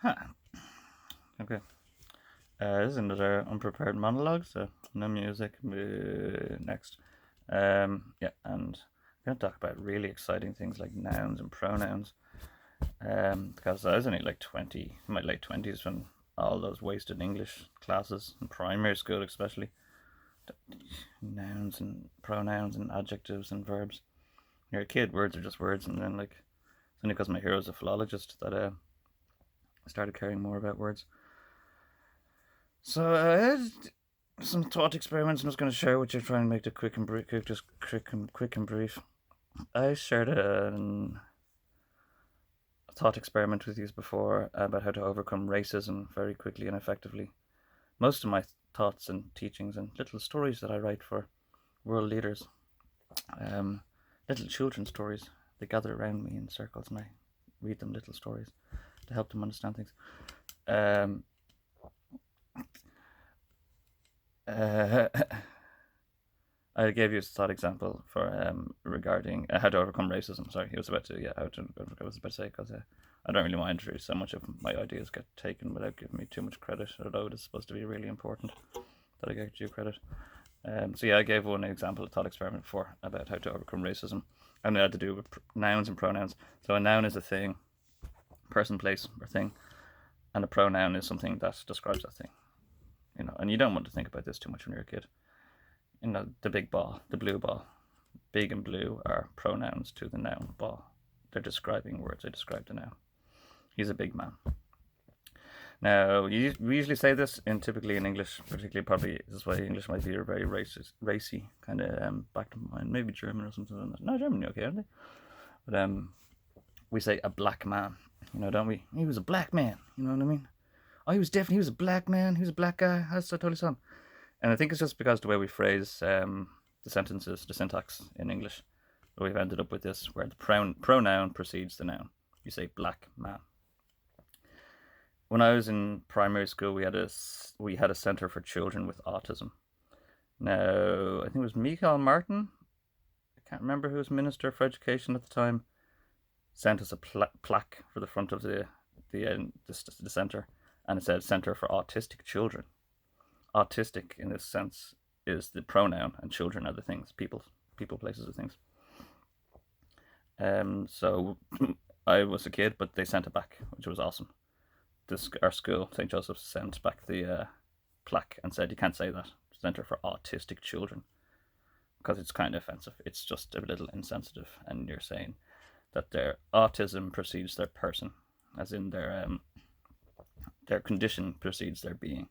Huh. Okay. This is another unprepared monologue, so no music. Next. Yeah, and I'm going to talk about really exciting things like nouns and pronouns. Because I was only like 20, in my late 20s, when all those wasted English classes in primary school, especially nouns and pronouns and adjectives and verbs. You're a kid, words are just words, and then like it's only because my hero's a philologist that I started caring more about words. So some thought experiments I'm just going to share with you, try and make it quick and brief. Just quick and brief. I shared a thought experiment with you before about how to overcome racism very quickly and effectively. Most of my thoughts and teachings and little stories that I write for world leaders, um, little children's stories, they gather around me in circles and I read them little stories to help them understand things. Um, uh, I gave you a thought example for regarding how to overcome racism. Sorry, he was about to I was about to say because I don't really mind really so much of my ideas get taken without giving me too much credit, although it is supposed to be really important that I get due credit. So yeah, I gave one example, a thought experiment before about how to overcome racism, and it had to do with nouns and pronouns. So a noun is a thing, person, place, or thing, and a pronoun is something that describes that thing. And you don't want to think about this too much when you're a kid. The big ball, the blue ball. Big and blue are pronouns to the noun ball. They're describing words, they describe the noun. He's a big man. Now, we usually say this typically in English, particularly probably this is why English might be a very racy kind of back to mind. Maybe German or something like that. No, German, okay, aren't they? But we say a black man, don't we? He was a black man, you know what I mean? Oh, he was a black man, he was a black guy. That's totally son. And I think it's just because the way we phrase the sentences, the syntax in English, we've ended up with this where the pronoun precedes the noun. You say black man. When I was in primary school, we had a center for children with autism. Now, I think it was Michael Martin. I can't remember who was Minister for Education at the time. Sent us a plaque for the front of the center, and it said Center for Autistic Children. Autistic, in this sense, is the pronoun, and children are the things, people, places, or things. So I was a kid, but they sent it back, which was awesome. Our school, St. Joseph's, sent back the plaque and said you can't say that. Center for Autistic Children, because it's kind of offensive. It's just a little insensitive, and you're saying that their autism precedes their person, as in their condition precedes their being.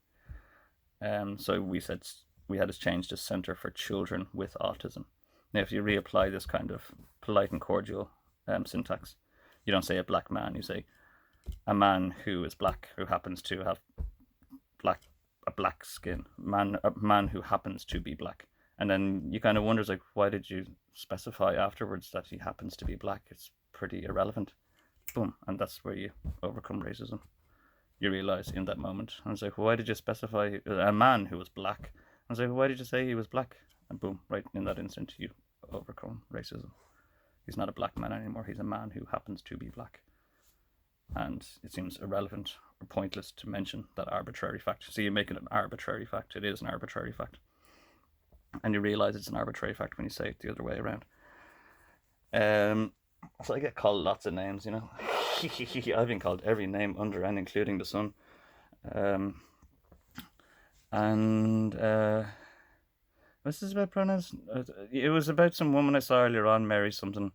So we said we had to change to Center for Children with Autism. Now, if you reapply this kind of polite and cordial syntax, you don't say a black man, you say a man who is black, who happens to have a black skin, a man who happens to be black. And then you kind of wonders, like, why did you specify afterwards that he happens to be black? It's pretty irrelevant. Boom, and that's where you overcome racism. You realize in that moment. And it's like, why did you specify a man who was black? And it's like, why did you say he was black? And boom, right in that instant, you overcome racism. He's not a black man anymore. He's a man who happens to be black. And it seems irrelevant or pointless to mention that arbitrary fact. So you make it an arbitrary fact. It is an arbitrary fact. And you realize it's an arbitrary fact when you say it the other way around. So I get called lots of names, I've been called every name under and including the sun. And what's this about pronouns? It was about some woman I saw earlier on, Mary something,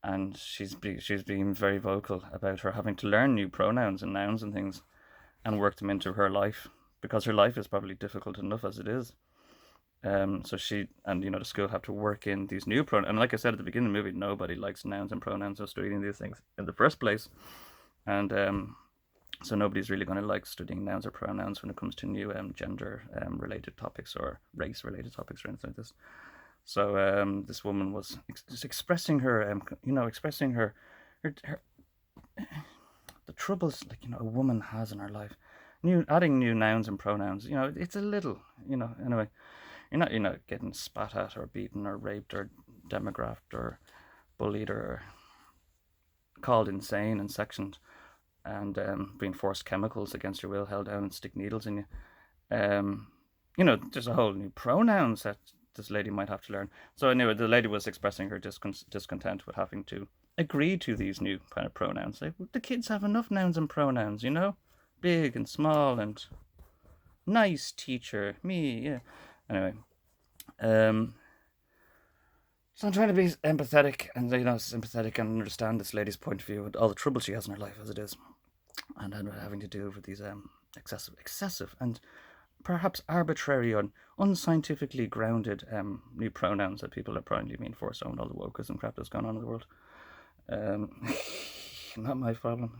and she's being very vocal about her having to learn new pronouns and nouns and things, and work them into her life, because her life is probably difficult enough as it is. So she and the school have to work in these new pronouns. And like I said at the beginning of the movie, nobody likes nouns and pronouns or studying these things in the first place. And so nobody's really going to like studying nouns or pronouns when it comes to new gender related topics or race related topics or anything like this. So this woman was expressing her, expressing her the troubles a woman has in her life. Adding new nouns and pronouns, it's a little, anyway. You're not getting spat at or beaten or raped or demographed or bullied or called insane and sectioned. and being forced chemicals against your will, held down and stick needles in you. Um, there's a whole new pronouns that this lady might have to learn. So anyway, the lady was expressing her discontent with having to agree to these new kind of pronouns. Like, the kids have enough nouns and pronouns, big and small and nice teacher, me, yeah. Anyway, so I'm trying to be empathetic and sympathetic and understand this lady's point of view and all the trouble she has in her life as it is, and then having to deal with these excessive and perhaps arbitrary and unscientifically grounded new pronouns that people are probably being forced on, all the wokeism crap that's going on in the world. Not my problem.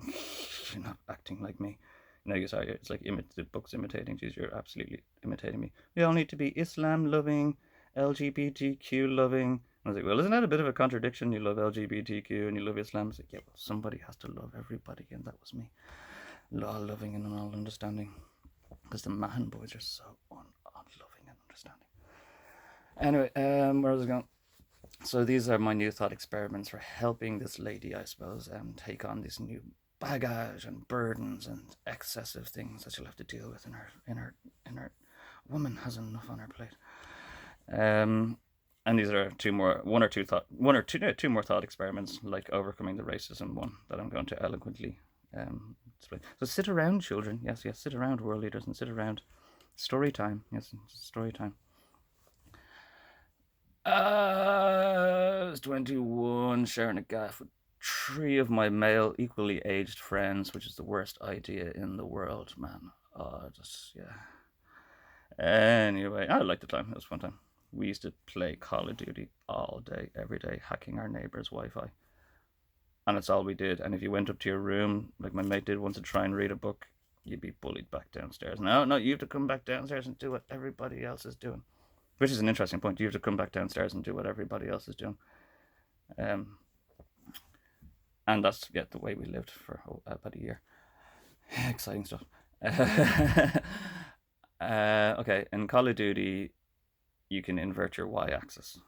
You're not acting like me. It's like the book's imitating. Jeez, you're absolutely imitating me. We all need to be Islam loving, LGBTQ loving. I was like, well, isn't that a bit of a contradiction? You love LGBTQ and you love Islam. I was like, yeah, well, somebody has to love everybody, and that was me. All loving and all understanding. Because the Mahan boys are so unloving and understanding. Anyway, where was I going? So these are my new thought experiments for helping this lady, I suppose, take on this new baggage and burdens and excessive things that she'll have to deal with in her woman has enough on her plate. And these are two more thought experiments, like overcoming the racism one that I'm going to eloquently display. So sit around, children. Yes, sit around, world leaders, and sit around. Story time. Yes, story time. I was 21, sharing a gaff with 3 of my male, equally aged friends, which is the worst idea in the world, man. Anyway, I liked the time. It was a fun time. We used to play Call of Duty all day, every day, hacking our neighbour's Wi-Fi. And that's all we did. And if you went up to your room, like my mate did once, to try and read a book, you'd be bullied back downstairs. No, you have to come back downstairs and do what everybody else is doing. Which is an interesting point. You have to come back downstairs and do what everybody else is doing. And that's the way we lived for about a year. Exciting stuff. Okay, in Call of Duty, you can invert your y-axis,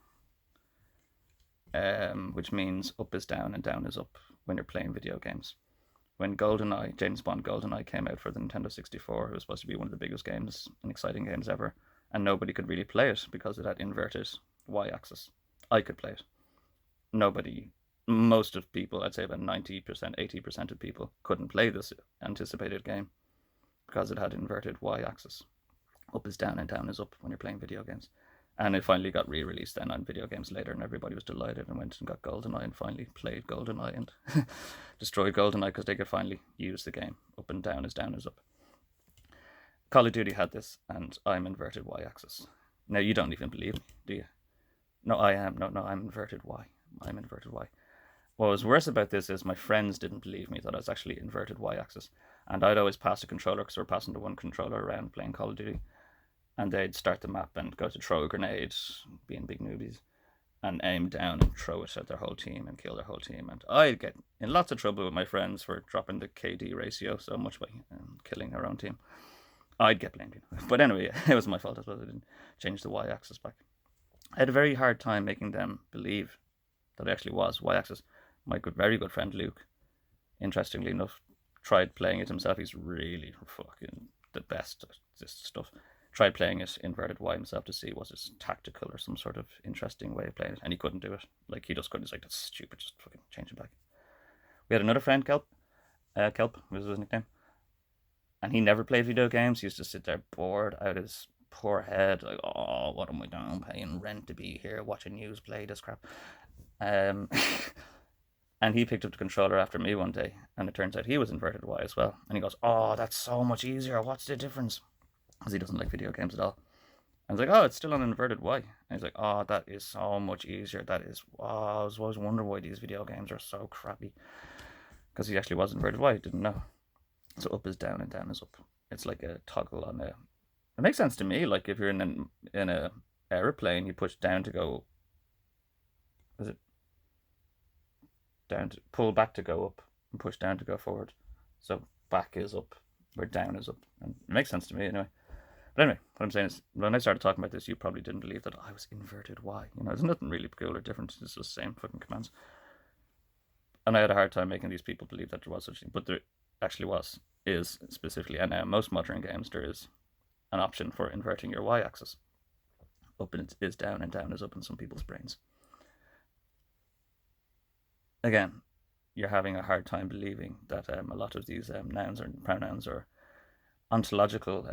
which means up is down and down is up when you're playing video games. When James Bond GoldenEye came out for the Nintendo 64, it was supposed to be one of the biggest games and exciting games ever. And nobody could really play it because it had inverted y-axis. I could play it. Most of people, I'd say about 90%, 80% of people couldn't play this anticipated game because it had inverted y-axis. Up is down and down is up when you're playing video games. And it finally got re-released then on video games later, and everybody was delighted and went and got GoldenEye and finally played GoldenEye and destroyed GoldenEye because they could finally use the game. Up and down is up. Call of Duty had this, and I'm inverted y-axis. Now, you don't even believe me, do you? No, I am. No, I'm inverted y. I'm inverted y. What was worse about this is my friends didn't believe me that I was actually inverted y-axis. And I'd always pass a controller, because we're passing the one controller around playing Call of Duty. And they'd start the map and go to throw a grenade, being big newbies, and aim down and throw it at their whole team and kill their whole team. And I'd get in lots of trouble with my friends for dropping the KD ratio so much by killing our own team. I'd get blamed. But anyway, it was my fault as well. I didn't change the y-axis back. I had a very hard time making them believe that it actually was y-axis. My very good friend Luke, interestingly enough, tried playing it himself. He's really fucking the best at this stuff. Tried playing it inverted y himself to see was it tactical or some sort of interesting way of playing it, and he couldn't do it. Like, he just couldn't. He's like, that's stupid, just fucking change it back. We had another friend, Kelp was his nickname, and he never played video games. He used to sit there bored out his poor head, like, oh, what am I doing? I'm paying rent to be here watching news play this crap. And he picked up the controller after me one day, and it turns out he was inverted Y as well. And he goes, oh, that's so much easier. What's the difference? Because he doesn't like video games at all. I was like, oh, it's still on inverted Y. And he's like, oh, that is so much easier. That is, I was always wondering why these video games are so crappy. Because he actually was inverted Y, didn't know. So up is down and down is up. It's like a toggle on a... It makes sense to me. Like, if you're in a aeroplane, you push down to go... Is it? Down to pull back to go up and push down to go forward. So back is up, where down is up. And it makes sense to me anyway. But anyway, what I'm saying is, when I started talking about this, you probably didn't believe that I was inverted Y. You know, there's nothing really peculiar or different. It's the same fucking commands. And I had a hard time making these people believe that there was such a thing. But actually was, is specifically, and now most modern games, there is an option for inverting your y-axis. Up is down and down is up in some people's brains. Again, you're having a hard time believing that a lot of these nouns or pronouns or ontological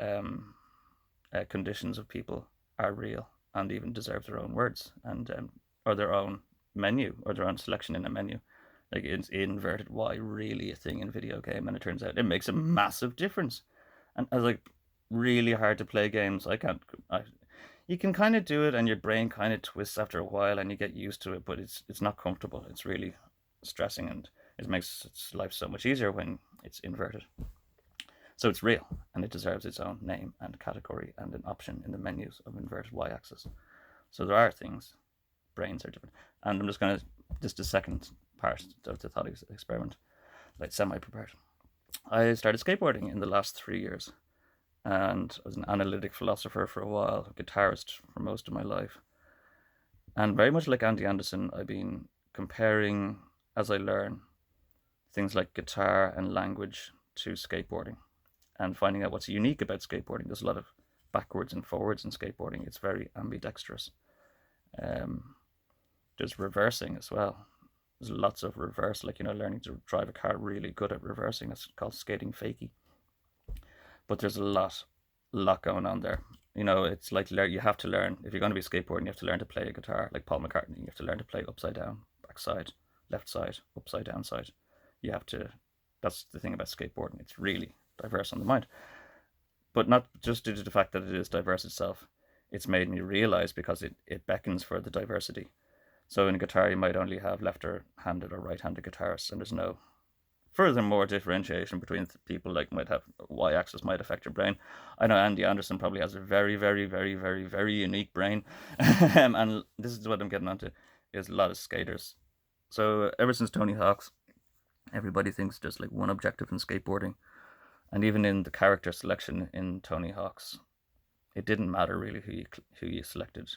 conditions of people are real and even deserve their own words and or their own menu or their own selection in a menu. Like, is inverted Y really a thing in video game? And it turns out it makes a massive difference. And I was like, really hard to play games. You can kind of do it, and your brain kind of twists after a while, and you get used to it. But it's not comfortable. It's really stressing, and it makes life so much easier when it's inverted. So it's real, and it deserves its own name and category and an option in the menus of inverted y-axis. So there are things. Brains are different. And I'm just going to, just the second part of the thought experiment, like semi-prepared. I started skateboarding in the last 3 years, and I was an analytic philosopher for a while, a guitarist for most of my life. And very much like Andy Anderson, I've been comparing, as I learn, things like guitar and language to skateboarding and finding out what's unique about skateboarding. There's a lot of backwards and forwards in skateboarding. It's very ambidextrous. There's reversing as well. There's lots of reverse, like, learning to drive a car really good at reversing. That's called skating fakie. But there's a lot going on there. It's like you have to learn, if you're going to be skateboarding, you have to learn to play a guitar like Paul McCartney. You have to learn to play upside down, back side, left side, upside down side. You have to, that's the thing about skateboarding. It's really diverse on the mind. But not just due to the fact that it is diverse itself. It's made me realize, because it beckons for the diversity. So in a guitar, you might only have left-handed or right-handed guitarists, and there's no furthermore differentiation between people. Like, might have y-axis might affect your brain. I know Andy Anderson probably has a very, very, very, very, very unique brain. And this is what I'm getting onto, is a lot of skaters. So ever since Tony Hawk's, everybody thinks there's like one objective in skateboarding. And even in the character selection in Tony Hawk's, it didn't matter really who you selected.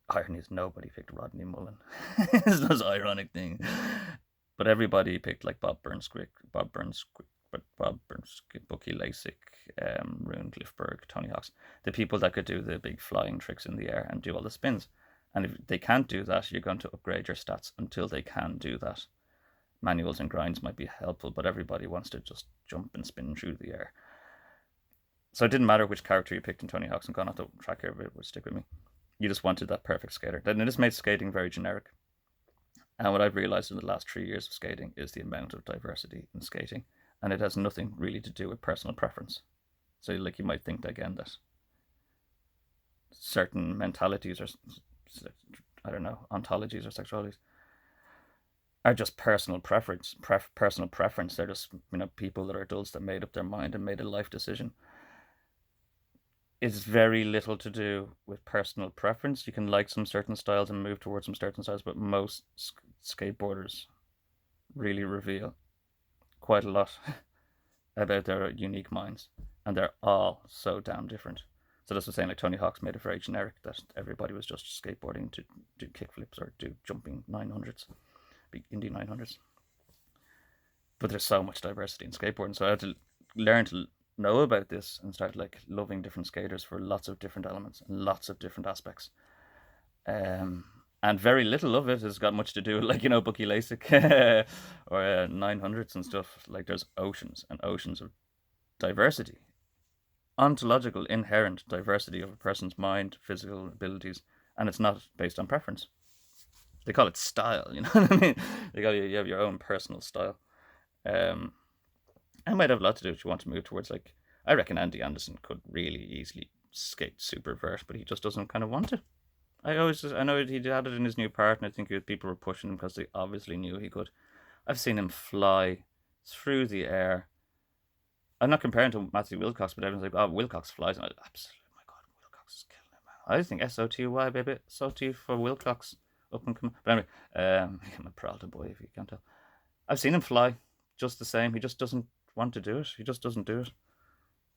Irony is nobody picked Rodney Mullen. It's this ironic thing. But everybody picked like Bob Burns, Bucky Lasik, Rune Cliffberg, Tony Hawk's, the people that could do the big flying tricks in the air and do all the spins. And if they can't do that, you're going to upgrade your stats until they can do that. Manuals and grinds might be helpful, but everybody wants to just jump and spin through the air. So it didn't matter which character you picked in Tony Hawk's. I'm going off the track here, but it would stick with me. You just wanted that perfect skater. Then it just made skating very generic. And what I've realized in the last 3 years of skating is the amount of diversity in skating. And it has nothing really to do with personal preference. So like, you might think again that certain mentalities or, I don't know, ontologies or sexualities are just personal preference. Personal preference. They're just, people that are adults that made up their mind and made a life decision. It's very little to do with personal preference. You can like some certain styles and move towards some certain styles, but most skateboarders really reveal quite a lot about their unique minds, and they're all so damn different. So that's what I'm saying, like Tony Hawk's made it very generic that everybody was just skateboarding to do kickflips or do jumping 900s, big Indy 900s. But there's so much diversity in skateboarding, so I had to learn to know about this and start like loving different skaters for lots of different elements and lots of different aspects. And very little of it has got much to do with, like, Bucky Lasik or 900s and stuff. Like, there's oceans and oceans of diversity, ontological, inherent diversity of a person's mind, physical abilities, and it's not based on preference. They call it style, you know what I mean? You have your own personal style. It might have a lot to do if you want to move towards, like, I reckon Andy Anderson could really easily skate super vert, but he just doesn't kind of want to. I know he had it in his new part, and I think people were pushing him because they obviously knew he could. I've seen him fly through the air. I'm not comparing to Matthew Wilcox, but everyone's like, oh, Wilcox flies. And absolutely, my God, Wilcox is killing it, man. I think SOTY, baby. SOT for Wilcox. Up and come. But anyway, I'm a Peralta boy, if you can't tell. I've seen him fly just the same. He just doesn't want to do it. He just doesn't do it.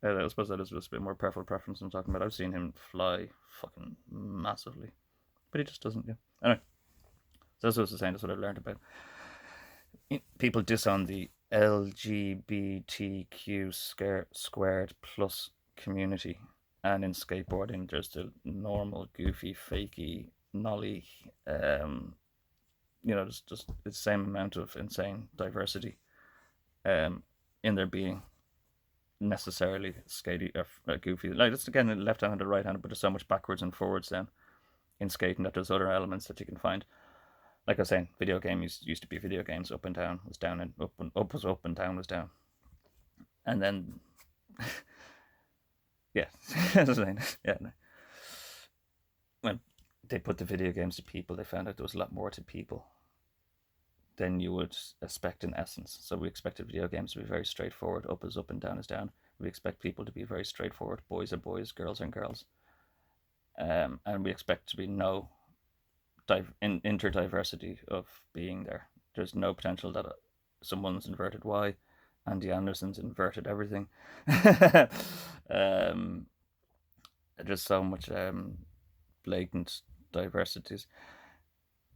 I suppose that is just a bit more personal preference I'm talking about. I've seen him fly fucking massively, but he just doesn't. Yeah. Anyway, so that's what I was saying. That's what I've learned about. People disown the LGBTQ squared plus community. And in skateboarding, there's the normal, goofy, fakey, nolly, just the same amount of insane diversity um, in there being necessarily skatey or goofy. Like it's again left-handed, right-handed, but there's so much backwards and forwards then in skating that there's other elements that you can find. Like I was saying, video games used to be video games. Up and down was down, and up was up, and down was down. And then, yeah, yeah. When they put the video games to people, they found out there was a lot more to people than you would expect in essence. So we expected video games to be very straightforward. Up is up and down is down. We expect people to be very straightforward. Boys are boys, girls are girls. And we expect to be no interdiversity of being there. There's no potential that someone's inverted Y, Andy Anderson's inverted everything. There's so much blatant diversities.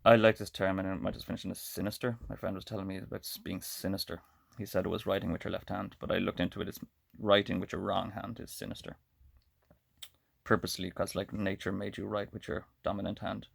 I like this term, and I might just finish as sinister. My friend was telling me about being sinister. He said it was writing with your left hand, but I looked into it. It's writing with your wrong hand is sinister. Purposely, because like nature made you write with your dominant hand.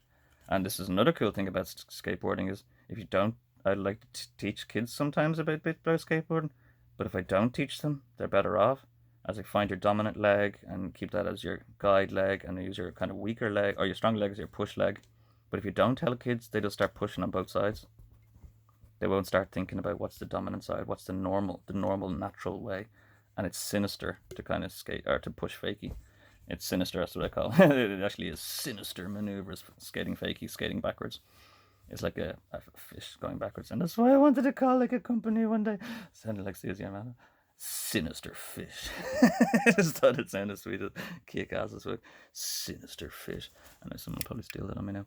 And this is another cool thing about skateboarding is if you don't, I like to teach kids sometimes about skateboarding, but if I don't teach them, they're better off. As I find your dominant leg and keep that as your guide leg, and use your kind of weaker leg or your strong leg as your push leg. But if you don't tell kids, they just start pushing on both sides. They won't start thinking about what's the dominant side, what's the normal, natural way, and it's sinister to kind of skate or to push fakie. It's sinister. That's what I call it. It actually is sinister maneuvers, skating fakie, skating backwards. It's like a fish going backwards, and that's why I wanted to call like a company one day. Sounded like Susie and Sinister fish. I just thought it sounded sweet. Kick ass as well. Sinister fish. I know someone will probably steal that on me now.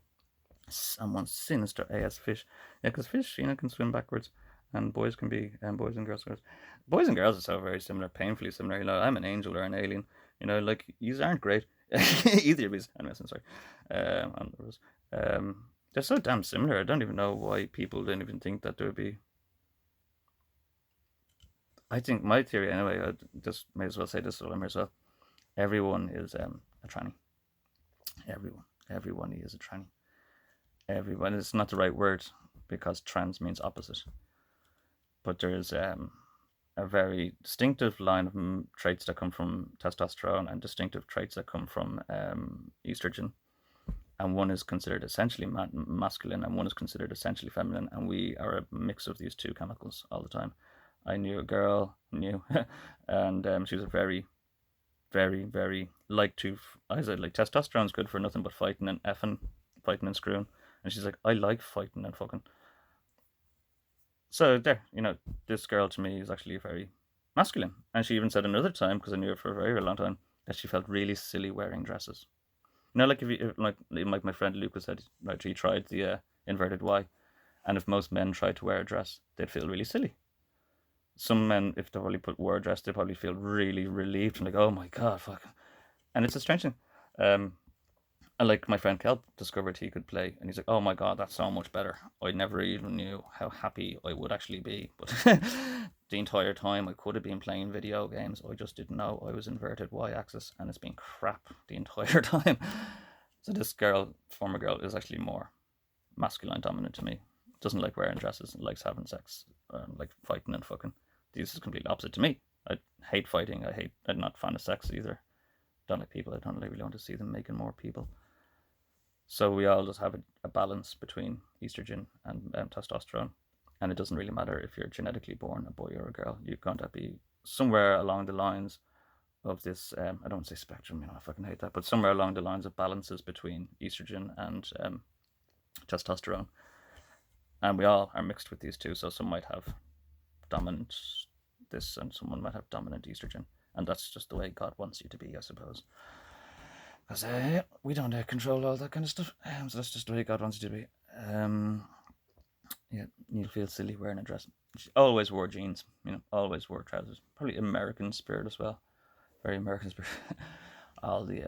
Someone sinister AS fish. Yeah, because fish, can swim backwards, and boys can be boys and girls. Boys and girls are so very similar, painfully similar. I'm an angel or an alien. Like you aren't great. Either of you. Anyway, I'm sorry. They're so damn similar. I don't even know why people didn't even think that there would be. I think my theory, anyway, I just may as well say this while I'm here as well. Everyone is a tranny. Everyone is a tranny. Everyone. It's not the right word because trans means opposite. But there is a very distinctive line of traits that come from testosterone and distinctive traits that come from estrogen. And one is considered essentially masculine and one is considered essentially feminine. And we are a mix of these two chemicals all the time. I knew a girl, and she was a very, very, very I said, like, testosterone's good for nothing but fighting and effing, fighting and screwing. And she's like, I like fighting and fucking. So there, this girl to me is actually very masculine. And she even said another time, because I knew her for a very, very long time, that she felt really silly wearing dresses. Like if like my friend Lucas said, right, he tried the inverted Y, and if most men tried to wear a dress, they'd feel really silly. Some men, if they probably wore a dress, they probably feel really relieved and like, oh my god, fuck. And it's a strange thing. And like my friend Kelp discovered he could play, and he's like, oh my god, that's so much better. I never even knew how happy I would actually be, but the entire time I could have been playing video games. I just didn't know I was inverted y-axis, and it's been crap the entire time. So this girl, former girl, is actually more masculine dominant to me. Doesn't like wearing dresses, likes having sex, like fighting and fucking. This is completely opposite to me. I hate fighting. I'm not a fan of sex either. Don't like people. I don't really want to see them making more people. So we all just have a balance between estrogen and testosterone. And it doesn't really matter if you're genetically born a boy or a girl. You're going to be somewhere along the lines of this, I don't want to say spectrum, I fucking hate that, but somewhere along the lines of balances between estrogen and testosterone. And we all are mixed with these two, so some might have dominant this and someone might have dominant estrogen. And that's just the way God wants you to be, I suppose. Because we don't control all that kind of stuff. So that's just the way God wants you to be. Yeah, you'll feel silly wearing a dress. She always wore jeans, always wore trousers. Probably American spirit as well. Very American spirit. All the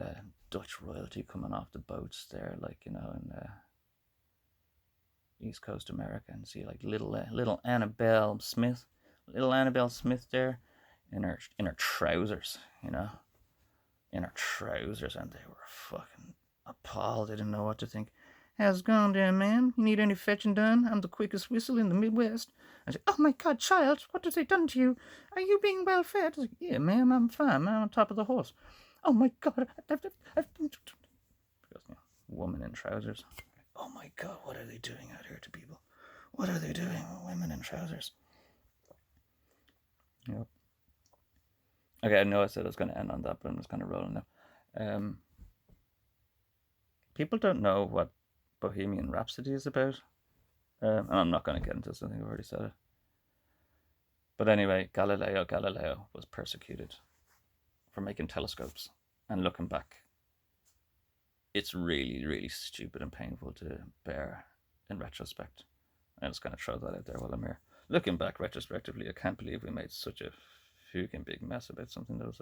Dutch royalty coming off the boats there, like, in East Coast America, and see like little Annabelle Smith Little Annabelle Smith there, in her trousers, in her trousers, and they were fucking appalled. They didn't know what to think. How's it going there, ma'am? You need any fetching done? I'm the quickest whistle in the Midwest. I said, oh my God, child, what have they done to you? Are you being well fed? I said, yeah, ma'am, I'm fine. I'm on top of the horse. Oh my God. Woman in trousers. Oh my God, what are they doing out here to people? What are they doing with women in trousers? Yep. Okay, I know I said I was going to end on that, but I'm just kind of rolling now. People don't know what Bohemian Rhapsody is about. And I'm not going to get into this, I think I've already said it. But anyway, Galileo was persecuted for making telescopes. And looking back, it's really, really stupid and painful to bear in retrospect. I'm just going to throw that out there while I'm here. Looking back retrospectively, I can't believe we made such a fucking big mess about something that was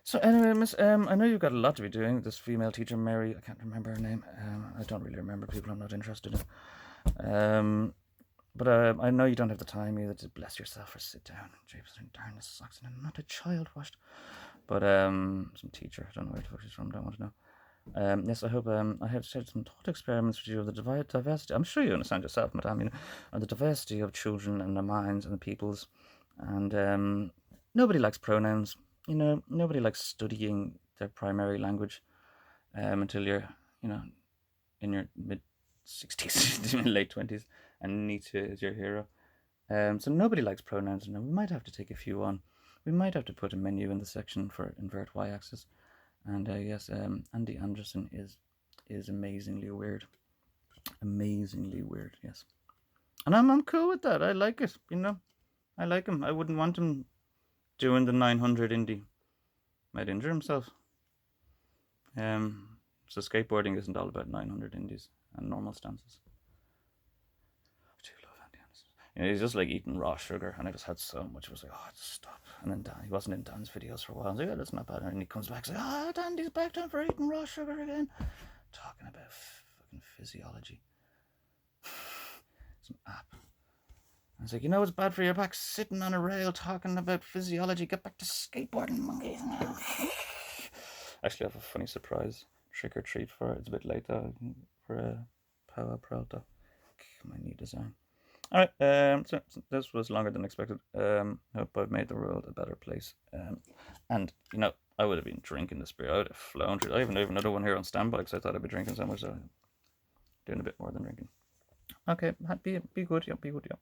so anyway, Miss, I know you've got a lot to be doing. This female teacher, Mary, I can't remember her name. I don't really remember people I'm not interested in. But I know you don't have the time either to bless yourself or sit down. Japes, darn this socks, and I'm not a child washed. But some teacher, I don't know where the fuck she's from. Don't want to know. Yes, I hope I have shared some thought experiments with you of the diversity. I'm sure you understand yourself, madame. On the diversity of children and their minds and the peoples, and nobody likes pronouns. Nobody likes studying their primary language until you're, in your mid-60s, late 20s, and Nietzsche is your hero. So nobody likes pronouns, and we might have to take a few on. We might have to put a menu in the section for invert y-axis. And yes, Andy Anderson is amazingly weird. Amazingly weird, yes. And I'm cool with that. I like it, I like him. I wouldn't want him doing the 900 indie. Might injure himself. So skateboarding isn't all about 900 indies and normal stances. I do love Andy Anderson. He's just like eating raw sugar, and I just had so much. I was like, oh, just stop. And then he wasn't in Dan's videos for a while. I was like, yeah, that's not bad. And he comes back and says, oh, Dan's back down for eating raw sugar again. Talking about fucking physiology. Some app. I was like, it's bad for your back sitting on a rail talking about physiology. Get back to skateboarding, monkey. Actually, I have a funny surprise trick or treat for it. It's a bit late though for a Power Peralta. My new design. Alright, so this was longer than expected. Hope I've made the world a better place. And, I would have been drinking this beer. I would have flown through. I even have another one here on standby because I thought I'd be drinking so much. So doing a bit more than drinking. Okay, be good, yeah, be good, yeah.